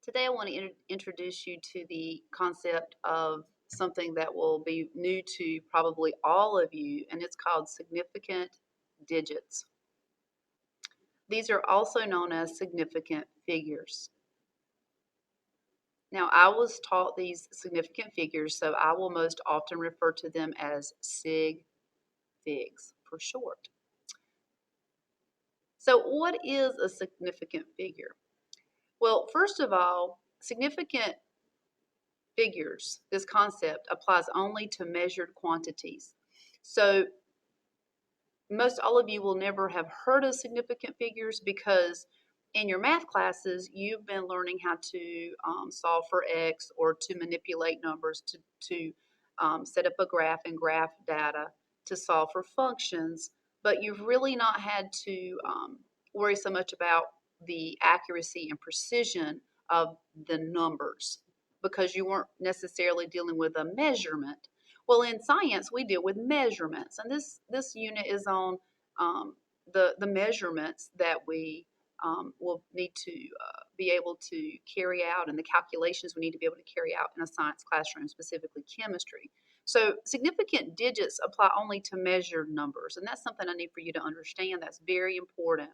Today I want to introduce you to the concept of something that will be new to probably all of you, and it's called significant digits. These are also known as significant figures. Now, I was taught these significant figures, so I will most often refer to them as sig figs for short. So, what is a significant figure? Well, first of all, significant figures, this concept applies only to measured quantities. So most all of you will never have heard of significant figures because in your math classes, you've been learning how to solve for x or to manipulate numbers, to set up a graph and graph data, to solve for functions, but you've really not had to worry so much about the accuracy and precision of the numbers because you weren't necessarily dealing with a measurement. Well, in science, we deal with measurements, and this unit is on the measurements that we will need to be able to carry out, and the calculations we need to be able to carry out in a science classroom, specifically chemistry. So significant digits apply only to measured numbers, and that's something I need for you to understand. That's very important.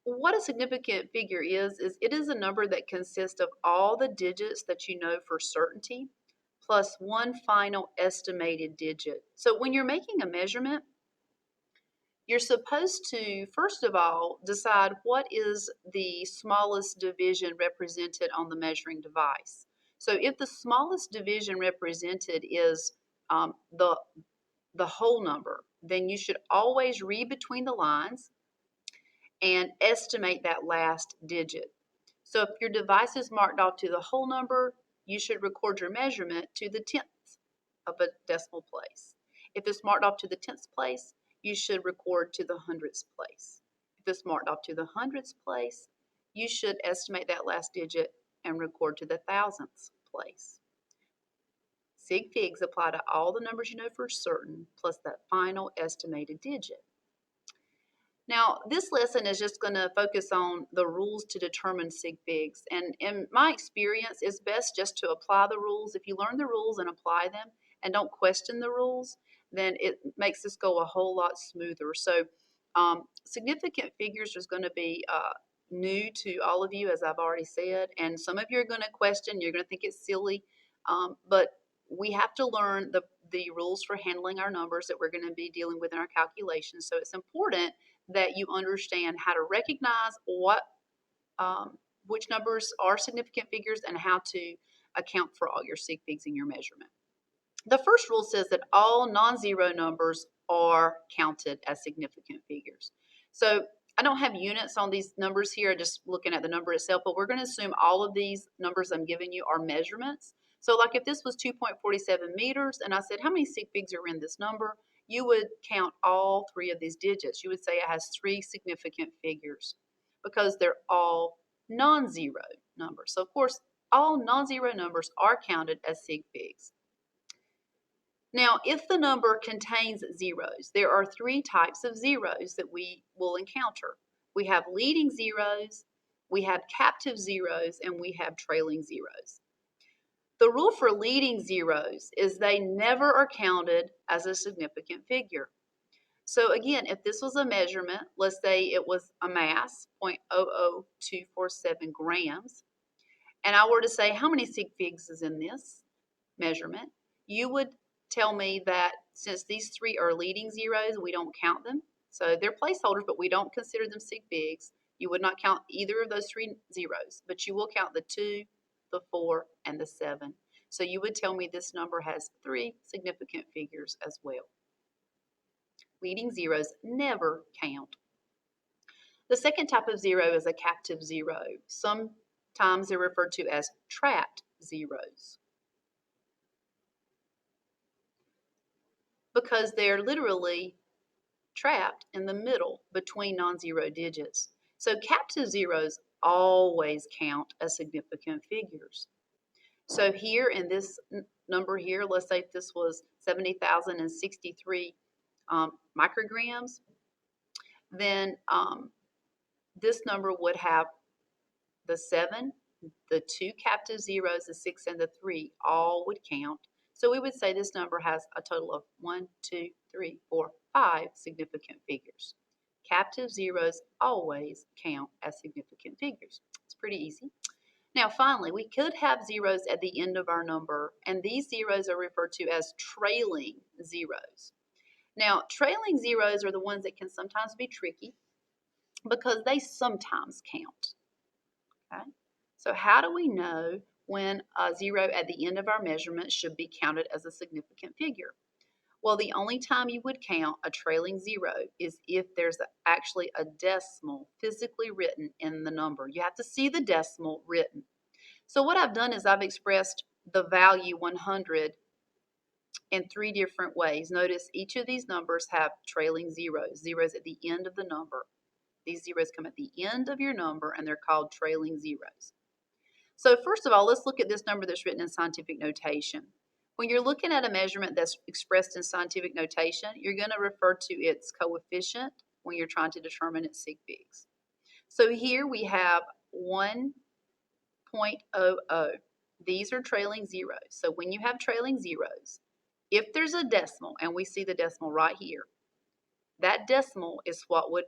What a significant figure is it is a number that consists of all the digits that you know for certainty plus one final estimated digit. So when you're making a measurement, you're supposed to, first of all, decide what is the smallest division represented on the measuring device. So if the smallest division represented is the whole number, then you should always read between the lines and estimate that last digit. So if your device is marked off to the whole number, you should record your measurement to the tenth of a decimal place. If it's marked off to the tenth place, you should record to the hundredth place. If it's marked off to the hundredth place, you should estimate that last digit and record to the thousandth place. Sig figs apply to all the numbers you know for certain, plus that final estimated digit. Now, this lesson is just going to focus on the rules to determine sig figs. And in my experience, it's best just to apply the rules. If you learn the rules and apply them and don't question the rules, then it makes this go a whole lot smoother. So significant figures is going to be new to all of you, as I've already said. And some of you are going to question, you're going to think it's silly. But we have to learn the rules for handling our numbers that we're going to be dealing with in our calculations. So it's important that you understand how to recognize which numbers are significant figures and how to account for all your sig figs in your measurement. The first rule says that all non-zero numbers are counted as significant figures. So I don't have units on these numbers here, just looking at the number itself, but we're going to assume all of these numbers I'm giving you are measurements. So like if this was 2.47 meters and I said, how many sig figs are in this number? You would count all three of these digits. You would say it has three significant figures because they're all non-zero numbers. So of course, all non-zero numbers are counted as sig figs. Now, if the number contains zeros, there are three types of zeros that we will encounter. We have leading zeros, we have captive zeros, and we have trailing zeros. The rule for leading zeros is they never are counted as a significant figure. So again, if this was a measurement, let's say it was a mass, 0.00247 grams, and I were to say how many sig figs is in this measurement, you would tell me that since these three are leading zeros, we don't count them. So they're placeholders, but we don't consider them sig figs. You would not count either of those three zeros, but you will count the 2, the 4, and the 7. So you would tell me this number has three significant figures as well. Leading zeros never count. The second type of zero is a captive zero. Sometimes they're referred to as trapped zeros, because they're literally trapped in the middle between non-zero digits. So captive zeros always count as significant figures. So here in this number here, let's say if this was 70,063 micrograms, then this number would have The 7, the 2 captive zeros, the 6, and the 3 all would count. So we would say this number has a total of 1, 2, 3, 4, 5 significant figures. Captive zeros always count as significant figures. It's pretty easy. Now, finally, we could have zeros at the end of our number, and these zeros are referred to as trailing zeros. Now, trailing zeros are the ones that can sometimes be tricky because they sometimes count. Okay? So how do we know when a zero at the end of our measurement should be counted as a significant figure? Well, the only time you would count a trailing zero is if there's actually a decimal physically written in the number. You have to see the decimal written. So what I've done is I've expressed the value 100 in 3 different ways. Notice each of these numbers have trailing zeros, zeros at the end of the number. These zeros come at the end of your number, and they're called trailing zeros. So first of all, let's look at this number that's written in scientific notation. When you're looking at a measurement that's expressed in scientific notation, you're going to refer to its coefficient when you're trying to determine its sig figs. So here we have 1.00. These are trailing zeros. So when you have trailing zeros, if there's a decimal, and we see the decimal right here, that decimal is what would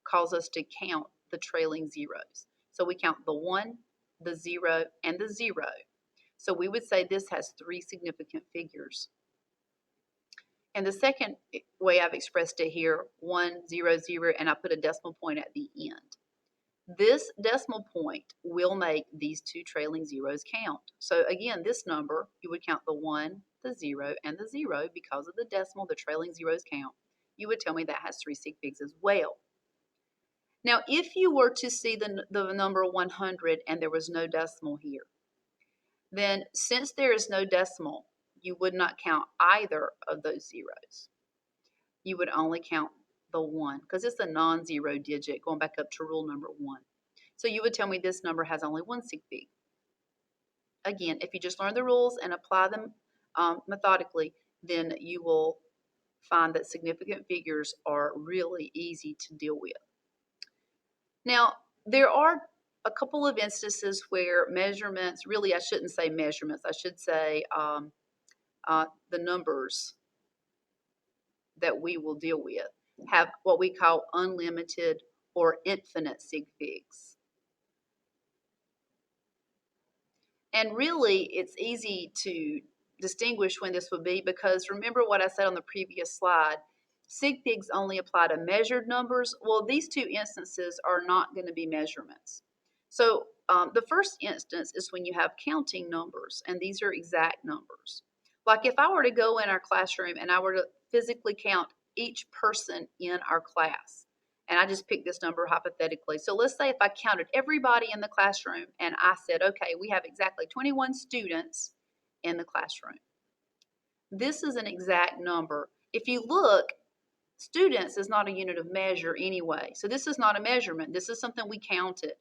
cause us to count the trailing zeros. So we count the 1, the 0, and the 0. So we would say this has 3 significant figures. And the second way I've expressed it here, 1, 0, 0, and I put a decimal point at the end. This decimal point will make these 2 trailing zeros count. So again, this number, you would count the 1, the 0, and the 0 because of the decimal, the trailing zeros count. You would tell me that has 3 sig figs as well. Now, if you were to see the number 100 and there was no decimal here, then since there is no decimal, you would not count either of those zeros. You would only count the 1 because it's a non-zero digit going back up to rule number 1. So you would tell me this number has only 1 sig fig. Again, if you just learn the rules and apply them methodically, then you will find that significant figures are really easy to deal with. Now, there are a couple of instances where measurements, really I shouldn't say measurements, I should say the numbers that we will deal with have what we call unlimited or infinite sig figs. And really, it's easy to distinguish when this would be because remember what I said on the previous slide, sig figs only apply to measured numbers. Well, these 2 instances are not going to be measurements. So the first instance is when you have counting numbers, and these are exact numbers. Like if I were to go in our classroom and I were to physically count each person in our class, and I just picked this number hypothetically. So let's say if I counted everybody in the classroom and I said, okay, we have exactly 21 students in the classroom. This is an exact number. If you look, students is not a unit of measure anyway. So this is not a measurement. This is something we counted.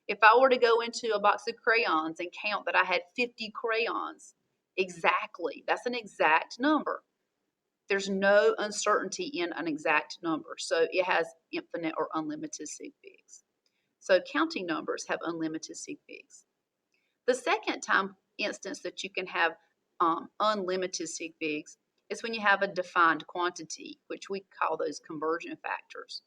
If I were to go into a box of crayons and count that I had 50 crayons, exactly, that's an exact number. There's no uncertainty in an exact number. So it has infinite or unlimited sig figs. So counting numbers have unlimited sig figs. The second instance that you can have unlimited sig figs is when you have a defined quantity, which we call those conversion factors.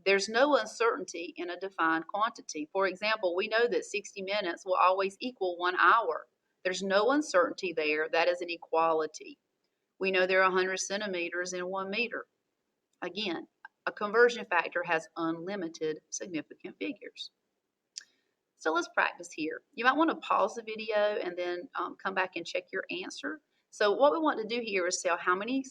There's no uncertainty in a defined quantity. For example, we know that 60 minutes will always equal 1 hour. There's no uncertainty there. That is an equality. We know there are 100 centimeters in 1 meter. Again, a conversion factor has unlimited significant figures. So let's practice here. You might want to pause the video and then come back and check your answer. So what we want to do here is tell how many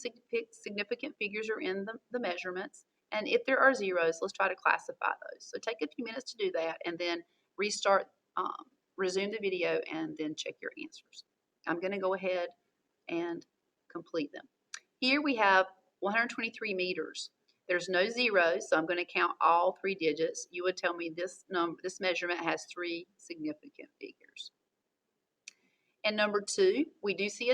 significant figures are in the measurements. And if there are zeros, let's try to classify those. So take a few minutes to do that and then resume the video and then check your answers. I'm going to go ahead and complete them. Here we have 123 meters. There's no zeros, so I'm going to count all 3 digits. You would tell me this measurement has 3 significant figures. And number 2, we do see a